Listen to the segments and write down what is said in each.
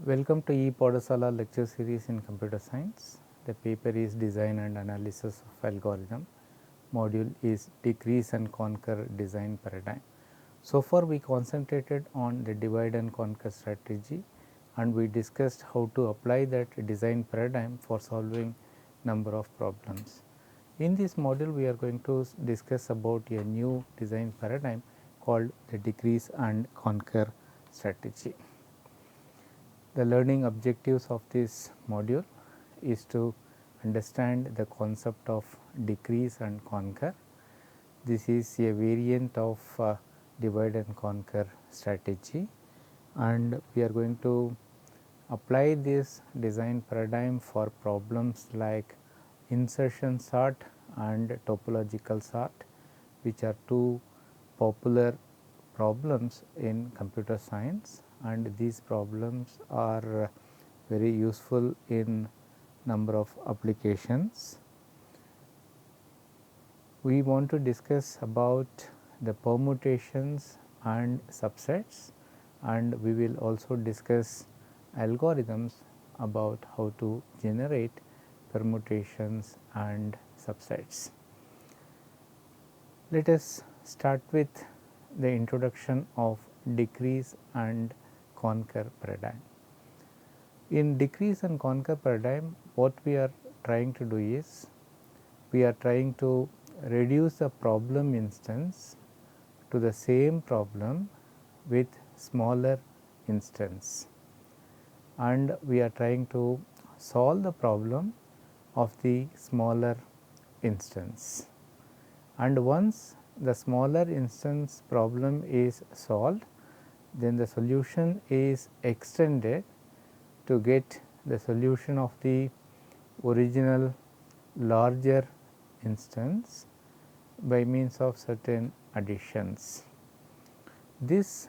Welcome to e-Padasala lecture series in computer science. The paper is Design and Analysis of Algorithm. Module is Decrease and Conquer Design Paradigm. So far we concentrated on the divide and conquer strategy, and we discussed how to apply that design paradigm for solving number of problems. In this module we are going to discuss about a new design paradigm called the decrease and conquer strategy. The learning objectives of this module is to understand the concept of decrease and conquer. This is a variant of divide and conquer strategy, and we are going to apply this design paradigm for problems like insertion sort and topological sort, which are two popular problems in computer science, and these problems are very useful in number of applications. We want to discuss about the permutations and subsets, and we will also discuss algorithms about how to generate permutations and subsets. Let us start with the introduction of decrease and conquer paradigm. In decrease and conquer paradigm, what we are trying to do is we are trying to reduce the problem instance to the same problem with smaller instance, and we are trying to solve the problem of the smaller instance. And once the smaller instance problem is solved, then the solution is extended to get the solution of the original larger instance by means of certain additions. This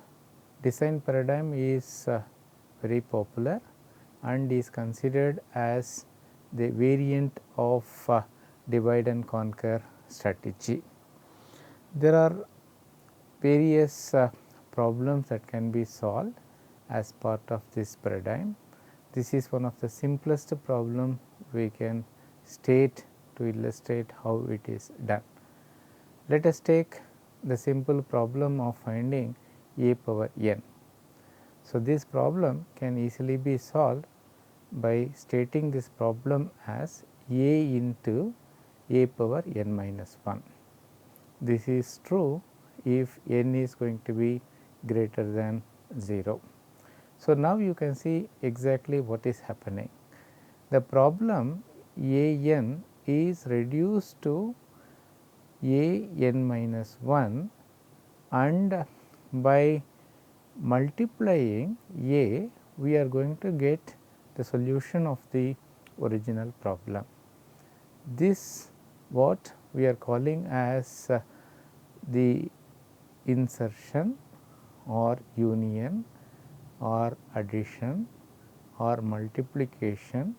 design paradigm is very popular and is considered as the variant of divide and conquer strategy. There are various problems that can be solved as part of this paradigm. This is one of the simplest problem we can state to illustrate how it is done. Let us take the simple problem of finding a power n. So, this problem can easily be solved by stating this problem as a into a power n minus 1. This is true if n is going to be greater than 0. So, now you can see exactly what is happening. The problem a n is reduced to a n minus 1, and by multiplying a, we are going to get the solution of the original problem. This what we are calling as the insertion or union or addition or multiplication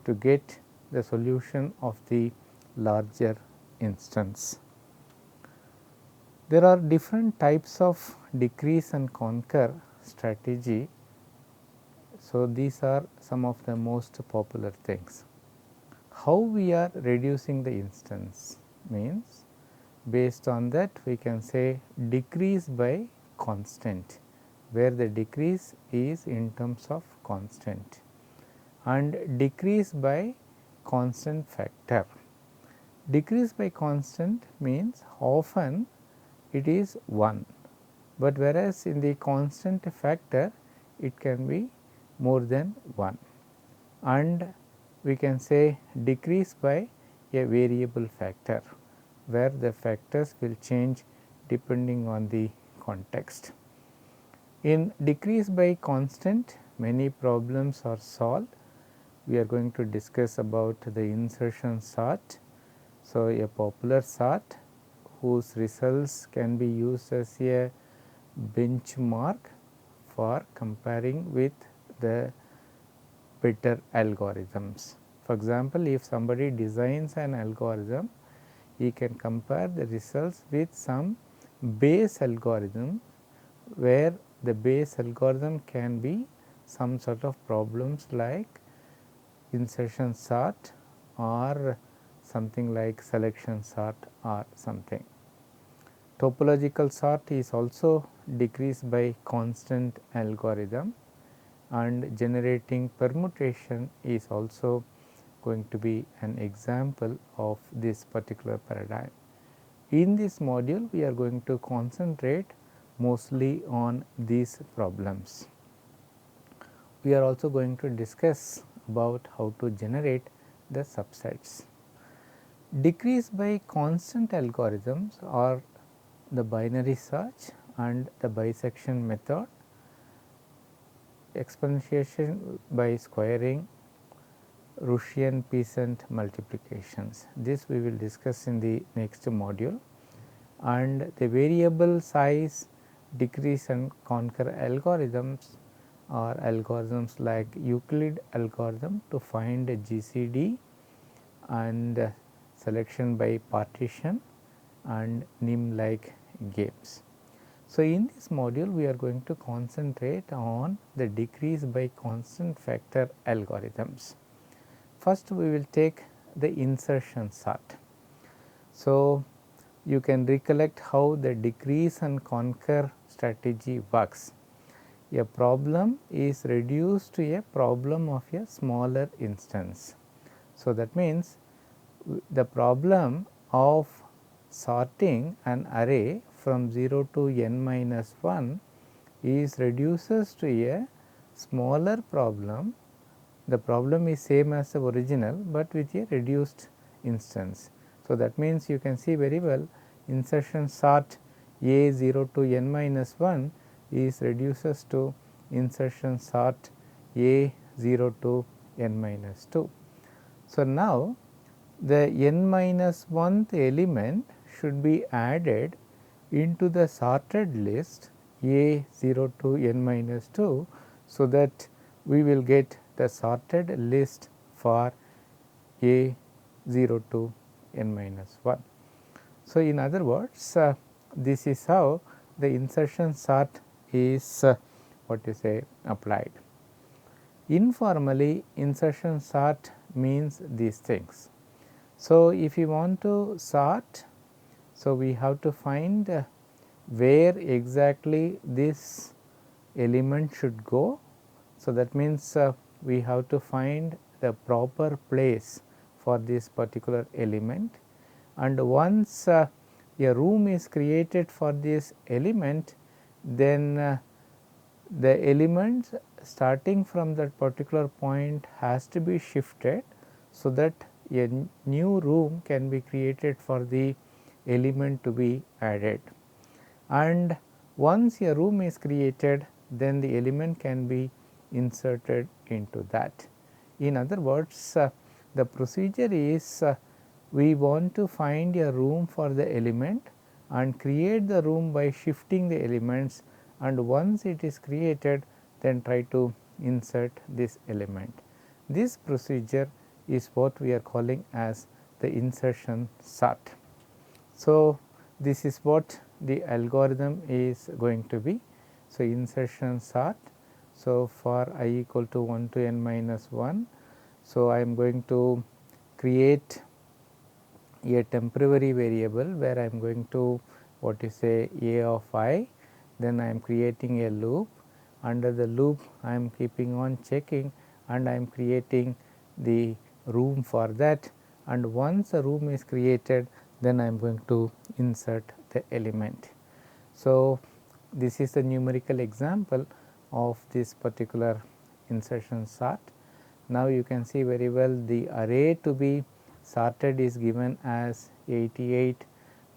to get the solution of the larger instance. There are different types of decrease and conquer strategy. So, these are some of the most popular things. How we are reducing the instance means, based on that we can say decrease by constant, where the decrease is in terms of constant, and decrease by constant factor. Decrease by constant means often it is 1, but whereas in the constant factor it can be more than 1, and we can say decrease by a variable factor, where the factors will change depending on the context. In decrease by constant, many problems are solved. We are going to discuss about the insertion sort. So, a popular sort whose results can be used as a benchmark for comparing with the better algorithms. For example, if somebody designs an algorithm, he can compare the results with some base algorithm, where the base algorithm can be some sort of problems like insertion sort or something like selection sort or something. Topological sort is also decreased by constant algorithm, and generating permutation is also going to be an example of this particular paradigm. In this module, we are going to concentrate mostly on these problems. We are also going to discuss about how to generate the subsets. Decrease by constant algorithms are the binary search and the bisection method, exponentiation by squaring, Russian peasant multiplications. This we will discuss in the next module, and the variable size decrease and conquer algorithms are algorithms like Euclid algorithm to find a GCD and selection by partition and NIM like games. So, in this module we are going to concentrate on the decrease by constant factor algorithms. First we will take the insertion sort. So, you can recollect how the decrease and conquer strategy works. A problem is reduced to a problem of a smaller instance. So, that means the problem of sorting an array from 0 to n minus 1 is reduces to a smaller problem. The problem is same as the original, but with a reduced instance. So, that means you can see very well insertion sort A 0 to n minus 1 is reduces to insertion sort A 0 to n minus 2. So, now the n minus 1th element should be added into the sorted list A 0 to n minus 2. So, that we will get the sorted list for A 0 to n minus 1. So, in other words, this is how the insertion sort is what you say applied. Informally, insertion sort means these things. So, if you want to sort, so we have to find where exactly this element should go. So, that means we have to find the proper place for this particular element, and once a room is created for this element, then the elements starting from that particular point has to be shifted, so that a new room can be created for the element to be added. And once a room is created, then the element can be inserted into that. In other words, the procedure is we want to find a room for the element and create the room by shifting the elements, and once it is created, then try to insert this element. This procedure is what we are calling as the insertion sort. So, this is what the algorithm is going to be. So, insertion sort. So, for I equal to 1 to n minus 1. So, I am going to create a temporary variable where I am going to what you say a of I, then I am creating a loop. Under the loop I am keeping on checking and I am creating the room for that, and once a room is created, then I am going to insert the element. So, this is the numerical example of this particular insertion sort. Now, you can see very well the array to be sorted is given as 88,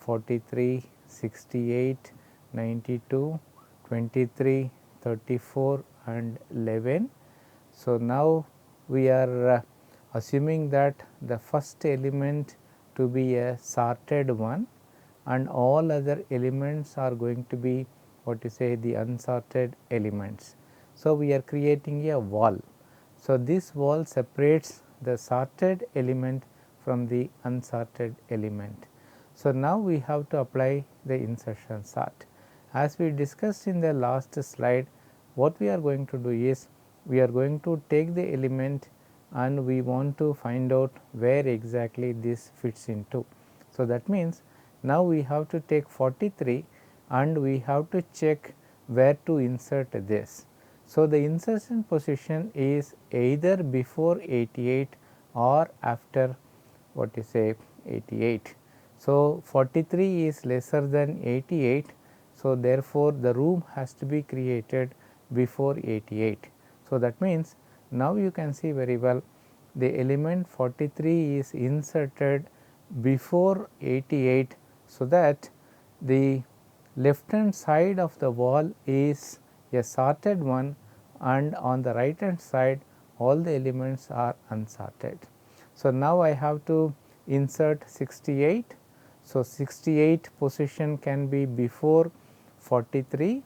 43, 68, 92, 23, 34 and 11. So, now we are assuming that the first element to be a sorted one and all other elements are going to be what you say the unsorted elements. So, we are creating a wall. So, this wall separates the sorted element from the unsorted element. So, now we have to apply the insertion sort. As we discussed in the last slide, what we are going to do is we are going to take the element and we want to find out where exactly this fits into. So, that means now we have to take 43 and we have to check where to insert this. So, the insertion position is either before 88 or after what you say 88. So, 43 is lesser than 88. So, therefore, the room has to be created before 88. So, that means now you can see very well the element 43 is inserted before 88. So, that the left hand side of the wall is a sorted one and on the right hand side all the elements are unsorted. So, now I have to insert 68. So, 68 position can be before 43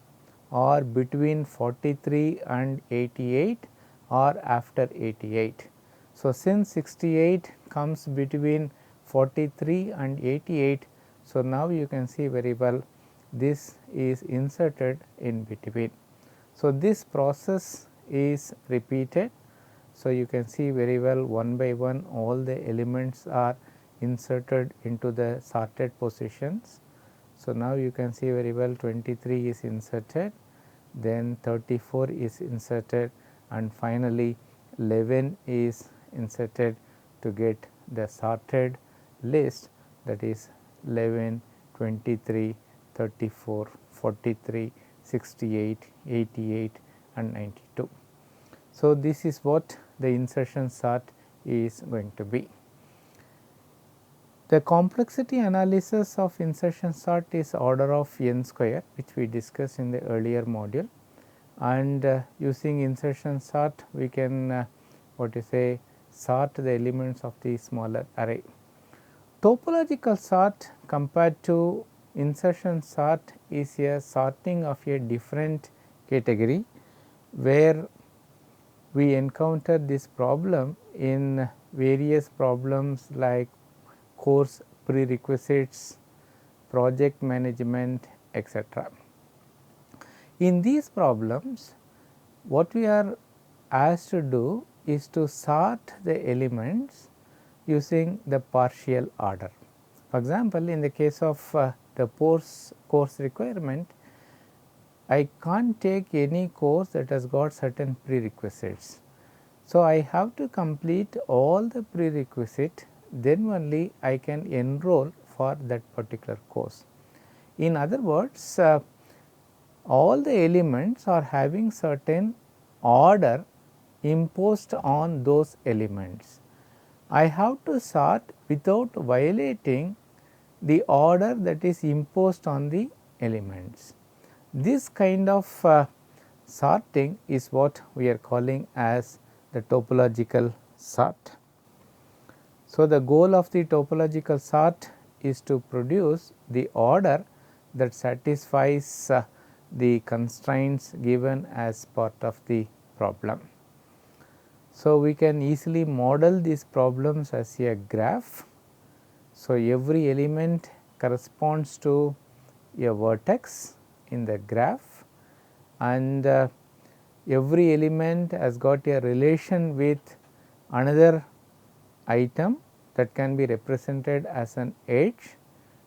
or between 43 and 88 or after 88. So, since 68 comes between 43 and 88. So, now you can see very well this is inserted in between. So, this process is repeated. So, you can see very well one by one all the elements are inserted into the sorted positions. So, now you can see very well 23 is inserted, then 34 is inserted and finally 11 is inserted to get the sorted list, that is 11, 23, 34, 43, 68, 88 and 92. So, this is what the insertion sort is going to be. The complexity analysis of insertion sort is order of n square, which we discussed in the earlier module, and using insertion sort we can what you say sort the elements of the smaller array. Topological sort compared to insertion sort is a sorting of a different category, where we encounter this problem in various problems like course prerequisites, project management, etc. In these problems, what we are asked to do is to sort the elements using the partial order. For example, in the case of the course requirement, I can't take any course that has got certain prerequisites. So, I have to complete all the prerequisite, then only I can enroll for that particular course. In other words, all the elements are having certain order imposed on those elements. I have to sort without violating the order that is imposed on the elements. This kind of sorting is what we are calling as the topological sort. So, the goal of the topological sort is to produce the order that satisfies the constraints given as part of the problem. So, we can easily model these problems as a graph. So, every element corresponds to a vertex in the graph, and every element has got a relation with another item that can be represented as an edge,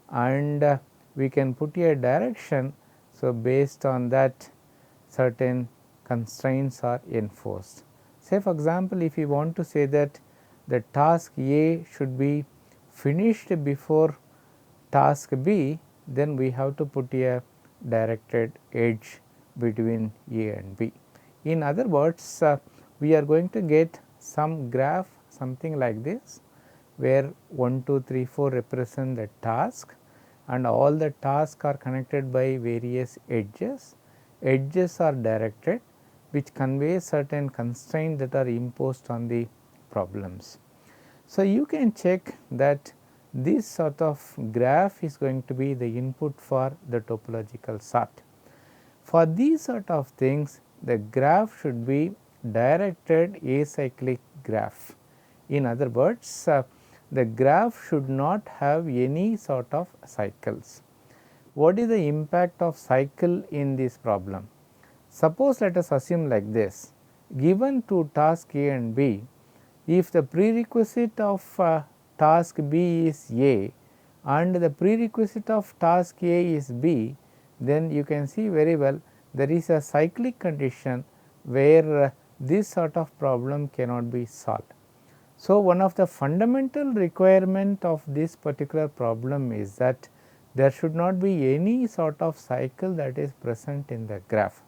and we can put a direction. So, based on that certain constraints are enforced. Say for example, if you want to say that the task A should be finished before task B, then we have to put a directed edge between A and B. In other words, we are going to get some graph something like this, where 1, 2, 3, 4 represent the task and all the tasks are connected by various edges. Edges are directed, which conveys certain constraints that are imposed on the problems. So, you can check that this sort of graph is going to be the input for the topological sort. For these sort of things, the graph should be directed acyclic graph. In other words, the graph should not have any sort of cycles. What is the impact of cycle in this problem? Suppose let us assume like this, given to task A and B, if the prerequisite of task B is A and the prerequisite of task A is B, then you can see very well there is a cyclic condition where this sort of problem cannot be solved. So, one of the fundamental requirement of this particular problem is that there should not be any sort of cycle that is present in the graph.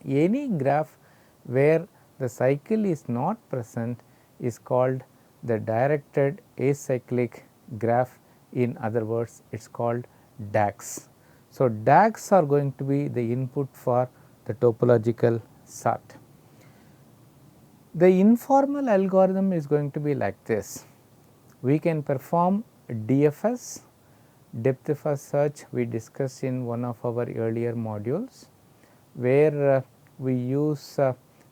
Any graph where the cycle is not present is called the directed acyclic graph. In other words, it is called DAGs. So, DAGs are going to be the input for the topological sort. The informal algorithm is going to be like this. We can perform DFS, depth first search, we discussed in one of our earlier modules, where we use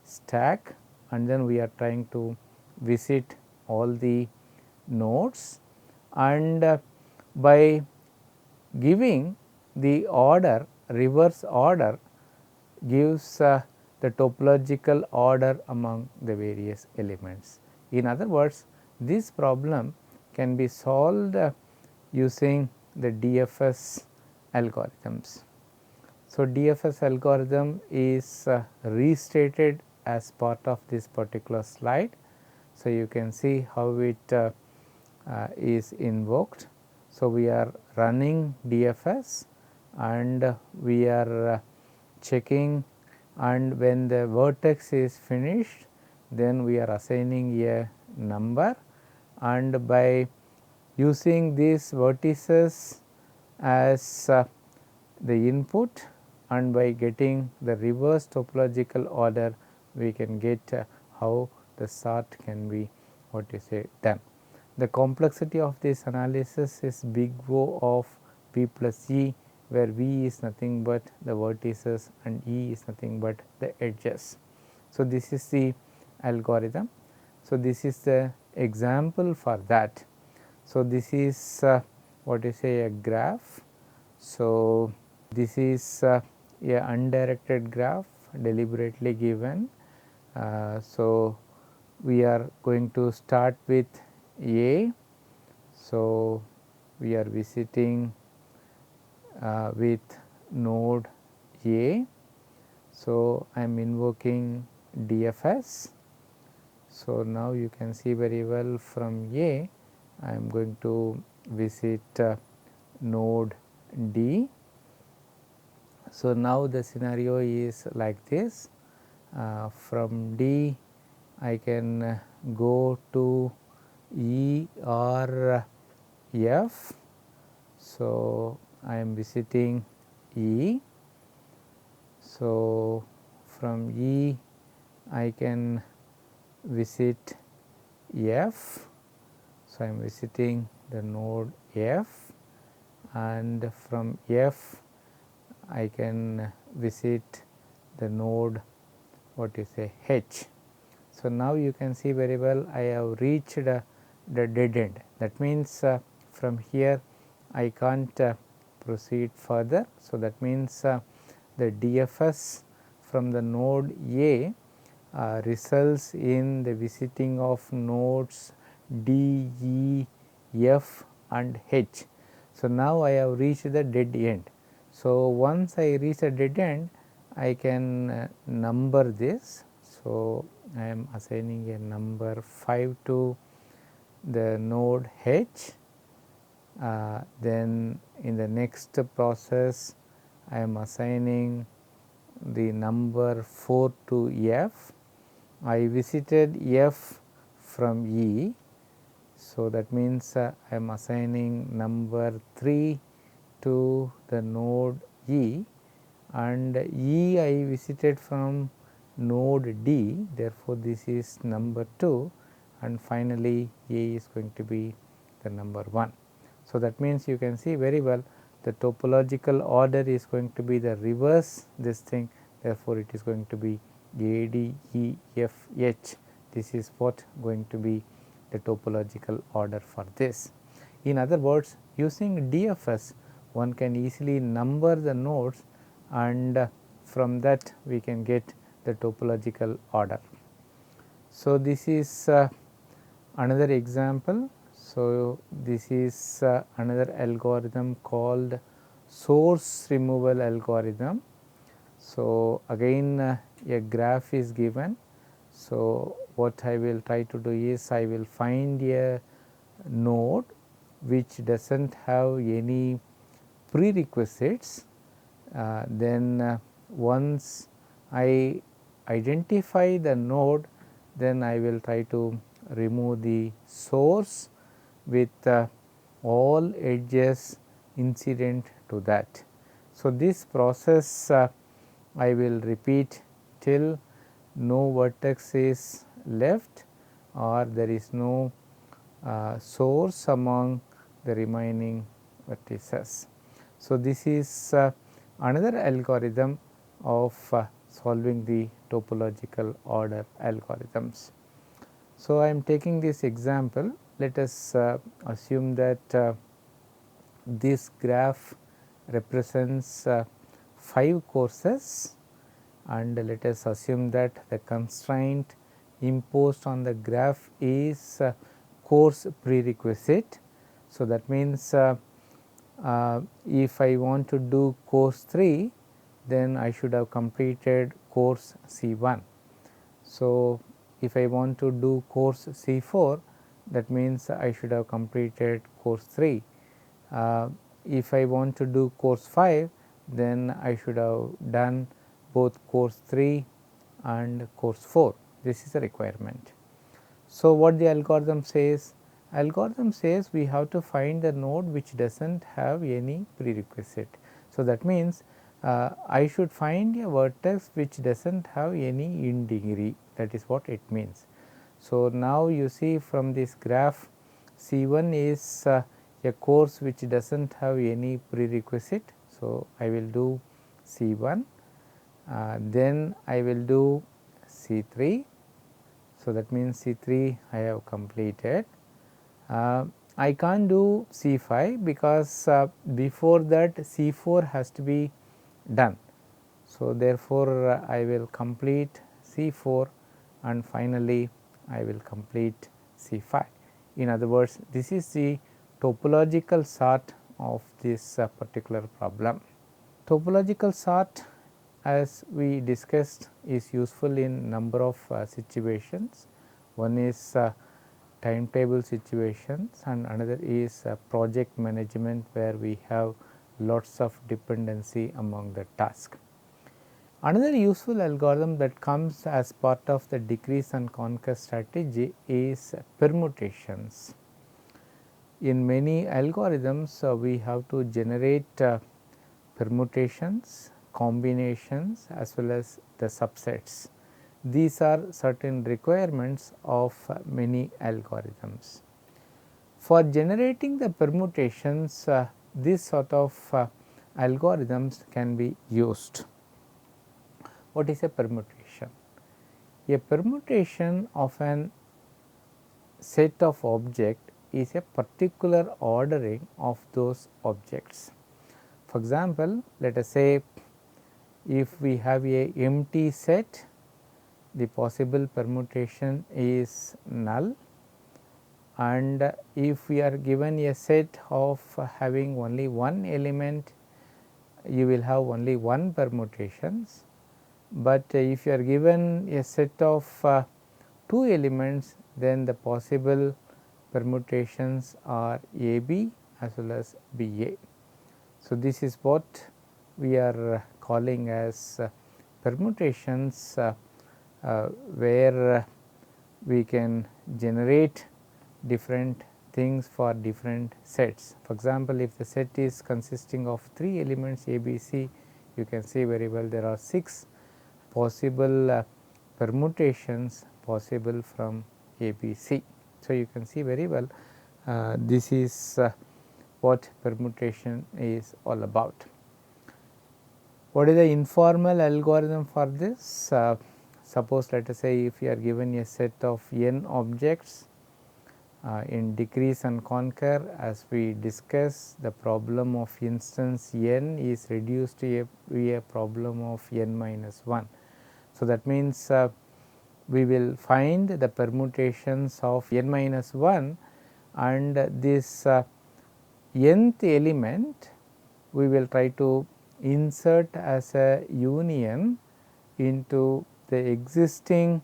stack and then we are trying to visit all the nodes, and by giving the order, reverse order gives the topological order among the various elements. In other words, this problem can be solved using the DFS algorithms. So, DFS algorithm is restated as part of this particular slide. So, you can see how it is invoked. So, we are running DFS and we are checking, and when the vertex is finished, then we are assigning a number, and by using these vertices as the input and by getting the reverse topological order, we can get how the sort can be done. The complexity of this analysis is big O of V plus E, where V is nothing but the vertices and E is nothing but the edges. So, this is the algorithm. So, this is the example for that. So, this is a graph. So, this is a undirected graph deliberately given. So, we are going to start with A. So, we are visiting with node A. So, I am invoking DFS. So, now you can see very well from A, I am going to visit node D. So, now the scenario is like this. From D I can go to E or F. So, I am visiting E. So, from E I can visit F. So, I am visiting the node F, and from F I can visit the node H. So, now you can see very well I have reached the dead end. That means, from here I can't proceed further. So, that means the DFS from the node A results in the visiting of nodes D, E, F and H. So, now I have reached the dead end. So, once I reach the dead end, I can number this. So, I am assigning a number 5 to the node H. Then in the next process, I am assigning the number 4 to F. I visited F from E. So, that means I am assigning number 3 to the node E, and E I visited from node D. Therefore, this is number 2, and finally, A is going to be the number 1. So, that means you can see very well the topological order is going to be the reverse this thing. Therefore, it is going to be A, D, E, F, H. This is what going to be the topological order for this. In other words, using DFS, one can easily number the nodes, and from that we can get the topological order. So, this is another example. So, this is another algorithm called source removal algorithm. So, again a graph is given. So, what I will try to do is I will find a node which does not have any prerequisites. Then once I identify the node, then I will try to remove the source with all edges incident to that. So, this process I will repeat till no vertex is left or there is no source among the remaining vertices. So, this is another algorithm of solving the topological order algorithms. So, I am taking this example. Let us assume that this graph represents 5 courses, and let us assume that the constraint imposed on the graph is course prerequisite. So, that means if I want to do course 3, then I should have completed course C1. So, if I want to do course C4, that means I should have completed course 3. If I want to do course 5, then I should have done both course 3 and course 4. This is a requirement. So, what the algorithm says? Algorithm says we have to find the node which does not have any prerequisite. So, that means I should find a vertex which does not have any in degree, that is what it means. So, now you see from this graph C1 is a course which does not have any prerequisite. So, I will do C1, then I will do C3. So, that means C3 I have completed. I can't do C5 because before that C4 has to be done. So, therefore, I will complete C4 and finally, I will complete C5. In other words, this is the topological sort of this particular problem. Topological sort, as we discussed, is useful in number of situations. One is timetable situations and another is project management, where we have lots of dependency among the tasks. Another useful algorithm that comes as part of the decrease and conquer strategy is permutations. In many algorithms, we have to generate permutations, combinations as well as the subsets. These are certain requirements of many algorithms. For generating the permutations, this sort of algorithms can be used. What is a permutation? A permutation of an set of objects is a particular ordering of those objects. For example, let us say if we have a empty set, the possible permutation is null, and if we are given a set of having only one element, you will have only one permutations. But if you are given a set of 2 elements, then the possible permutations are AB as well as BA. So, this is what we are calling as permutations, where we can generate different things for different sets. For example, if the set is consisting of 3 elements ABC, you can see very well there are 6 possible permutations possible from ABC. So, you can see very well this is what permutation is all about. What is the informal algorithm for this? Suppose let us say if you are given a set of n objects in decrease and conquer, as we discussed, the problem of instance n is reduced to a problem of n minus 1. So, that means we will find the permutations of n minus 1 and this nth element we will try to insert as a union into the existing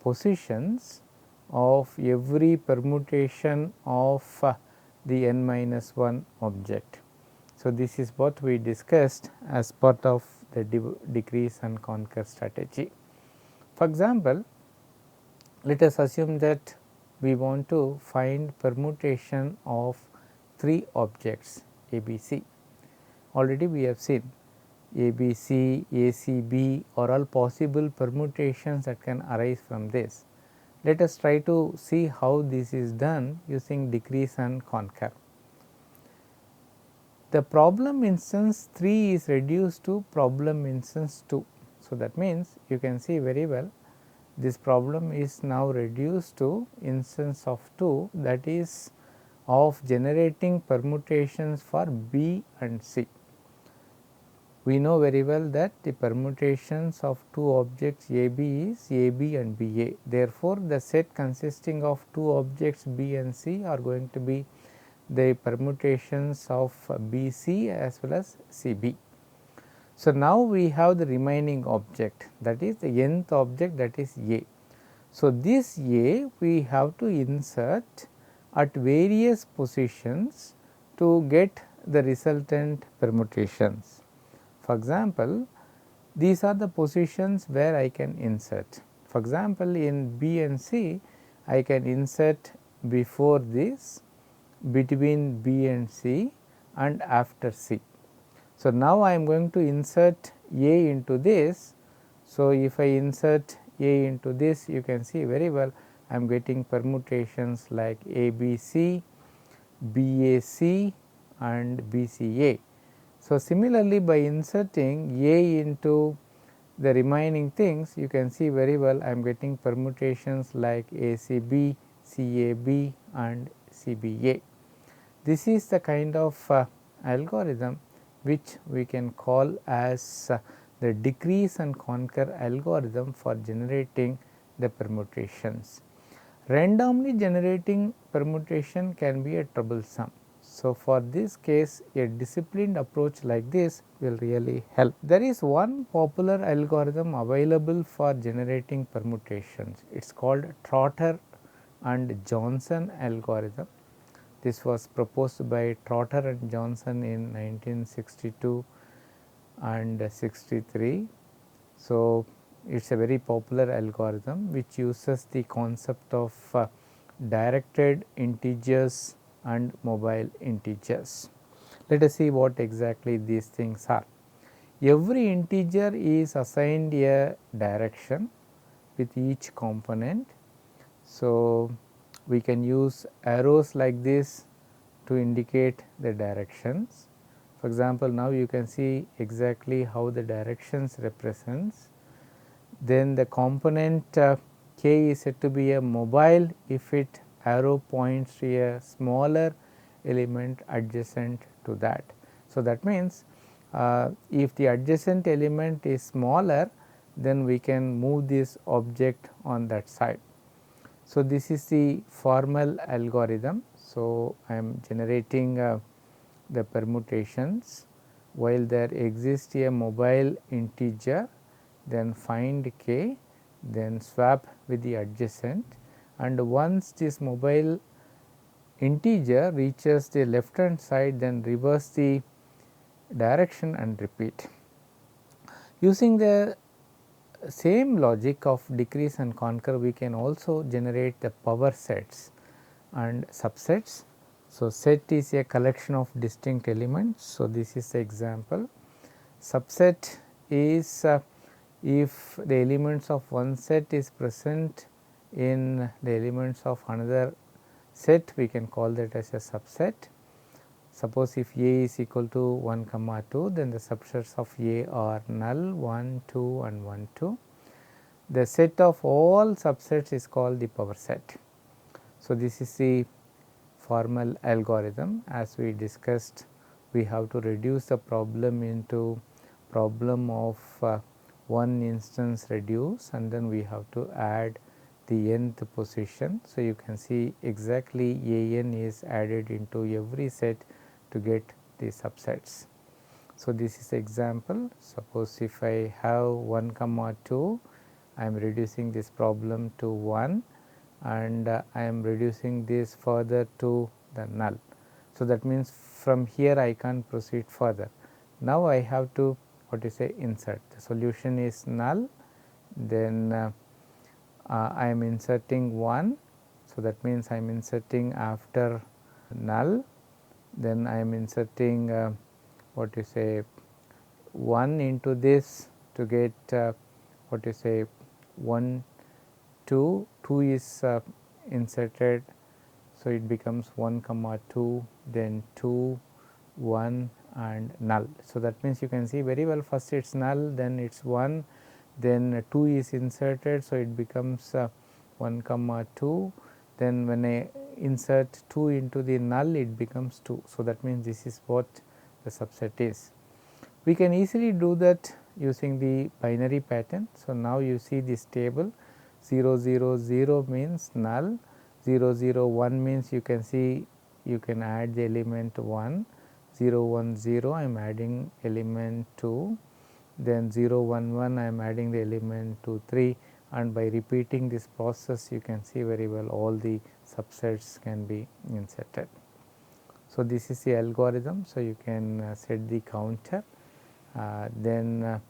positions of every permutation of the n minus 1 object. So, this is what we discussed as part of the decrease and conquer strategy. For example, let us assume that we want to find permutation of 3 objects ABC. Already we have seen ABC, ACB are all possible permutations that can arise from this. Let us try to see how this is done using decrease and conquer. The problem instance 3 is reduced to problem instance 2. So, that means you can see very well this problem is now reduced to instance of 2, that is of generating permutations for B and C. We know very well that the permutations of 2 objects AB is AB and BA. Therefore, the set consisting of 2 objects B and C are going to be the permutations of BC as well as CB. So, now we have the remaining object, that is the nth object, that is A. So, this A we have to insert at various positions to get the resultant permutations. For example, these are the positions where I can insert. For example, in B and C I can insert before this, between B and C and after C. So, now I am going to insert A into this. So, if I insert A into this, you can see very well I am getting permutations like ABC, BAC and BCA. So, similarly by inserting A into the remaining things, you can see very well I am getting permutations like ACB, CAB and CBA. This is the kind of algorithm which we can call as the decrease and conquer algorithm for generating the permutations. Randomly generating permutation can be a troublesome. So, for this case a disciplined approach like this will really help. There is one popular algorithm available for generating permutations. It is called Trotter and Johnson algorithm. This was proposed by Trotter and Johnson in 1962 and 63. So, it is a very popular algorithm which uses the concept of directed integers and mobile integers. Let us see what exactly these things are. Every integer is assigned a direction with each component. So, we can use arrows like this to indicate the directions. For example, now you can see exactly how the directions represents. Then the component k is said to be a mobile if it arrow points to a smaller element adjacent to that. So, that means if the adjacent element is smaller, then we can move this object on that side. So, this is the formal algorithm. So, I am generating the permutations while there exists a mobile integer, then find k, then swap with the adjacent, and once this mobile integer reaches the left hand side, then reverse the direction and repeat. Using the same logic of decrease and conquer, we can also generate the power sets and subsets. So, set is a collection of distinct elements. So, this is the example. Subset is if the elements of one set is present in the elements of another set, we can call that as a subset. Suppose if A is equal to 1 comma 2, then the subsets of A are null 1, 2 and 1, 2. The set of all subsets is called the power set. So, this is the formal algorithm. As we discussed, we have to reduce the problem into problem of one instance reduce and then we have to add the nth position. So, you can see exactly an is added into every set to get the subsets. So, this is example. Suppose if I have 1 comma 2, I am reducing this problem to 1 and I am reducing this further to the null. So, that means from here I can't proceed further. Now, I have to insert. The solution is null, then I am inserting 1. So, that means I am inserting after null, then I am inserting 1 into this to get 1 2 is inserted. So, it becomes 1 comma 2, then 2 1 and null. So, that means you can see very well, first it is null, then it is 1, then 2 is inserted. So, it becomes 1 comma 2, then when I insert 2 into the null it becomes 2. So, that means this is what the subset is. We can easily do that using the binary pattern. So, now you see this table 0 0 0 means null, 0 0 1 means you can see you can add the element 1, 0 1 0 I am adding element 2, then 0 1 1 I am adding the element 2 3, and by repeating this process you can see very well all the subsets can be inserted. So, this is the algorithm. So, you can set the counter, then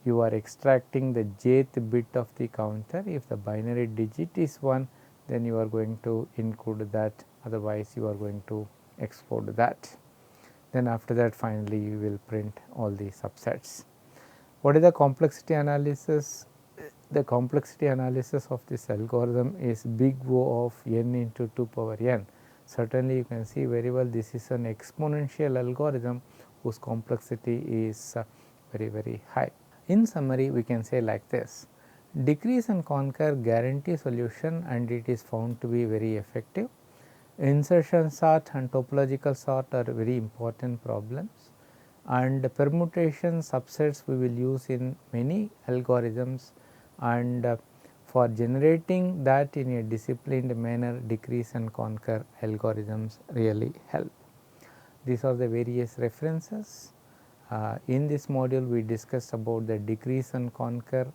you are extracting the jth bit of the counter. If the binary digit is 1, then you are going to include that, otherwise you are going to export that. Then after that finally you will print all the subsets. What is the complexity analysis? The complexity analysis of this algorithm is big O of n into 2 power n. Certainly you can see very well this is an exponential algorithm whose complexity is very high. In summary, we can say like this: decrease and conquer guarantee solution and it is found to be very effective. Insertion sort and topological sort are very important problems, and permutation subsets we will use in many algorithms, and for generating that in a disciplined manner, decrease and conquer algorithms really help. These are the various references. In this module we discussed about the decrease and conquer,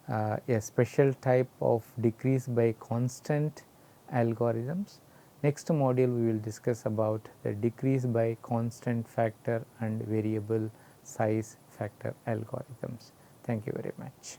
a special type of decrease by constant algorithms. Next module we will discuss about the decrease by constant factor and variable size factor algorithms. Thank you very much.